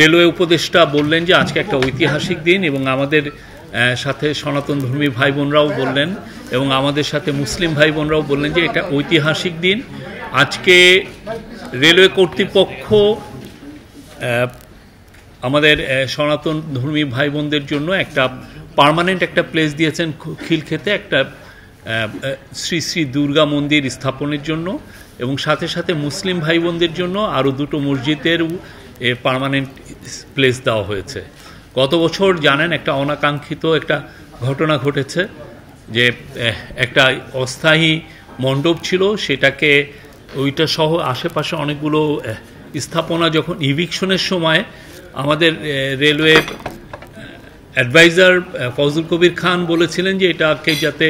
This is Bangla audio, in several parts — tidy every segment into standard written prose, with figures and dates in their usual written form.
রেলওয়ে উপদেষ্টা বললেন যে আজকে একটা ঐতিহাসিক দিন এবং আমাদের সাথে সনাতন ধর্মী ভাই বোনরাও বললেন এবং আমাদের সাথে মুসলিম ভাই বোনরাও বললেন যে এটা ঐতিহাসিক দিন। আজকে রেলওয়ে কর্তৃপক্ষ আমাদের সনাতন ধর্মী ভাই বোনদের জন্য একটা পার্মানেন্ট একটা প্লেস দিয়েছেন খিলক্ষেতে, একটা শ্রী শ্রী দুর্গা মন্দির স্থাপনের জন্য, এবং সাথে সাথে মুসলিম ভাই বোনদের জন্য আরও দুটো মসজিদের পার্মানেন্ট প্লেস দেওয়া হয়েছে। গত বছর জানেন একটা অনাকাঙ্ক্ষিত একটা ঘটনা ঘটেছে যে একটা অস্থায়ী মণ্ডপ ছিল, সেটাকে ওইটা সহ আশেপাশে অনেকগুলো স্থাপনা যখন ইভিকশনের সময় আমাদের রেলওয়ে অ্যাডভাইজার ফজল কবির খান বলেছিলেন যে এটাকে যাতে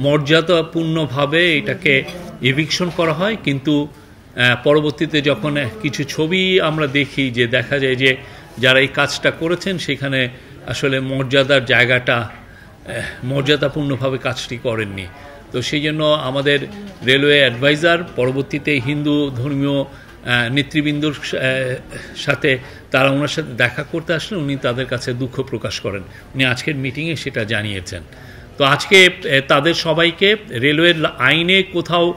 মর্যাদাপূর্ণভাবে এটাকে ইভিকশন করা হয়, কিন্তু পরবর্তীতে যখন কিছু ছবি আমরা দেখি যে দেখা যায় যে যারা এই কাজটা করেছেন সেখানে আসলে মর্যাদার জায়গাটা মর্যাদাপূর্ণভাবে কাজটি করেননি। তো সেই জন্য আমাদের রেলওয়ে অ্যাডভাইজার পরবর্তীতে হিন্দু ধর্মীয় নেতৃবৃন্দর সাথে তারা ওনার সাথে দেখা করতে আসলে উনি তাদের কাছে দুঃখ প্রকাশ করেন। উনি আজকের মিটিংয়ে সেটা জানিয়েছেন। তো আজকে তাদের সবাইকে রেলওয়ের আইনে কোথাও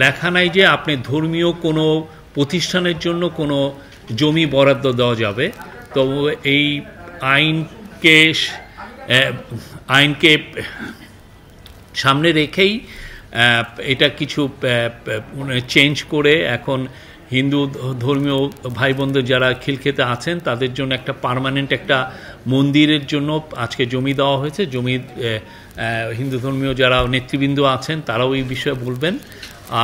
লেখা নাই যে আপনি ধর্মীয় কোনো প্রতিষ্ঠানের জন্য কোনো জমি বরাদ্দ দেওয়া যাবে। তো এই আইনকে সামনে রেখেই এটা কিছু চেঞ্জ করে এখন হিন্দু ধর্মীয় ভাই বোনদের যারা খিলক্ষেতে আছেন তাদের জন্য একটা পার্মানেন্ট একটা মন্দিরের জন্য আজকে জমি দেওয়া হয়েছে। জমি হিন্দু ধর্মীয় যারা নেতৃবৃন্দ আছেন তারাও এই বিষয়ে বলবেন,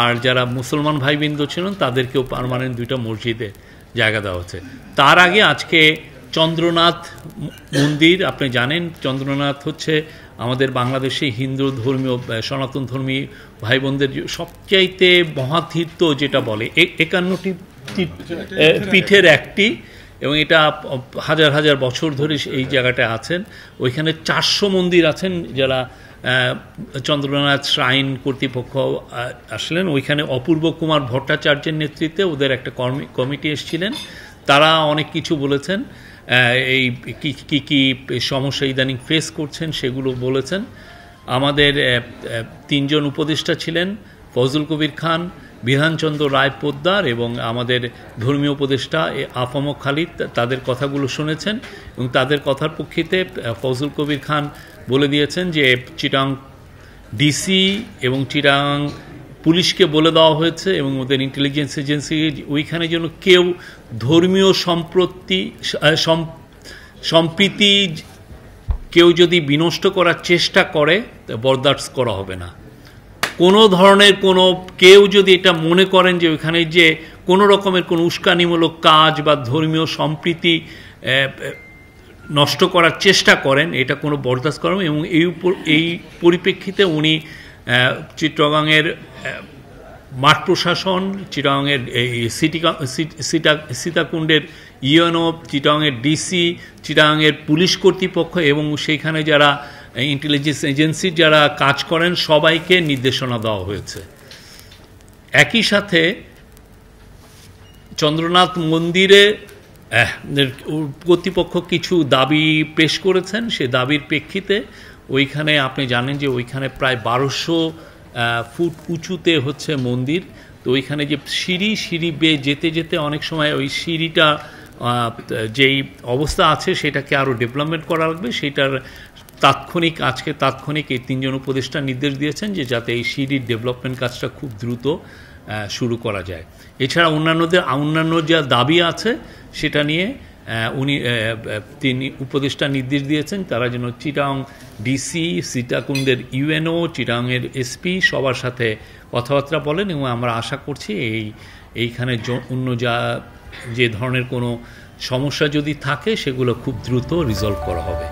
আর যারা মুসলমান ভাইবৃন্দ ছিলেন তাদেরকেও পার্মানেন্ট দুইটা মসজিদে জায়গা দেওয়া হচ্ছে। তার আগে আজকে চন্দ্রনাথ মন্দির, আপনি জানেন চন্দ্রনাথ হচ্ছে আমাদের বাংলাদেশে হিন্দু ধর্মীয় সনাতন ধর্মী ভাই বোনদের সবচাইতে মহাতীর্থ যেটা বলে 51টি পীঠের একটি, এবং এটা হাজার হাজার বছর ধরে এই জায়গাটা আছেন। ওইখানে 400 মন্দির আছেন যারা চন্দ্রনাথ শ্রাইন কর্তৃপক্ষ আসলেন। ওইখানে অপূর্ব কুমার ভট্টাচার্যের নেতৃত্বে ওদের একটা কমিটি এসেছিলেন, তারা অনেক কিছু বলেছেন, এই কি সমস্যা ইদানিং ফেস করছেন সেগুলো বলেছেন। আমাদের 3 জন উপদেষ্টা ছিলেন, ফজল কবির খান, বিধানচন্দ্র রায় পোদ্দার এবং আমাদের ধর্মীয় উপদেষ্টা আফম খালিদ, তাদের কথাগুলো শুনেছেন এবং তাদের কথার প্রেক্ষিতে ফজল কবির খান বলে দিয়েছেন যে চিটাং ডিসি এবং চিটাং পুলিশকে বলে দেওয়া হয়েছে এবং ওদের ইন্টেলিজেন্স এজেন্সি ওইখানে যেন কেউ ধর্মীয় সম্প্রীতি কেউ যদি বিনষ্ট করার চেষ্টা করে বরদাস্ত করা হবে না। কোনো ধরনের কেউ যদি এটা মনে করেন যে ওইখানে যে কোনো রকমের কোনো উস্কানিমূলক কাজ বা ধর্মীয় সম্প্রীতি নষ্ট করার চেষ্টা করেন, এটা কোনো বরদাস্ত করেন। এবং এই পরিপ্রেক্ষিতে উনি চিট্টগাংয়ের মাঠ প্রশাসন, চিটাগাংয়ের সীতাকুণ্ডের ইউএনও, চিটাগাংয়ের ডিসি, চিটাগাংয়ের পুলিশ কর্তৃপক্ষ এবং সেইখানে যারা ইন্টেলিজেন্স এজেন্সির যারা কাজ করেন সবাইকে নির্দেশনা দেওয়া হয়েছে। একই সাথে চন্দ্রনাথ মন্দিরে কর্তৃপক্ষ কিছু দাবি পেশ করেছেন, সে দাবির প্রেক্ষিতে ওইখানে আপনি জানেন যে ওইখানে প্রায় 1200 ফুট উঁচুতে হচ্ছে মন্দির। তো ওইখানে যে সিঁড়ি বেয়ে যেতে যেতে অনেক সময় ওই সিঁড়িটা যেই অবস্থা আছে সেটাকে আরও ডেভেলপমেন্ট করা লাগবে। সেটার আজকে তাৎক্ষণিক এই 3 জন উপদেষ্টা নির্দেশ দিয়েছেন যে যাতে এই সিঁড়ির ডেভেলপমেন্ট কাজটা খুব দ্রুত শুরু করা যায়। এছাড়া অন্যান্য যা দাবি আছে সেটা নিয়ে তিনি উপদেষ্টা নির্দেশ দিয়েছেন তারা যেন চিটাং ডিসি, সীতাকুণ্ডের ইউএনও, চিটাংয়ের এসপি সবার সাথে কথাবার্তা বলেন এবং আমরা আশা করছি এইখানে অন্য যে ধরনের কোনো সমস্যা যদি থাকে সেগুলো খুব দ্রুত রিজলভ করা হবে।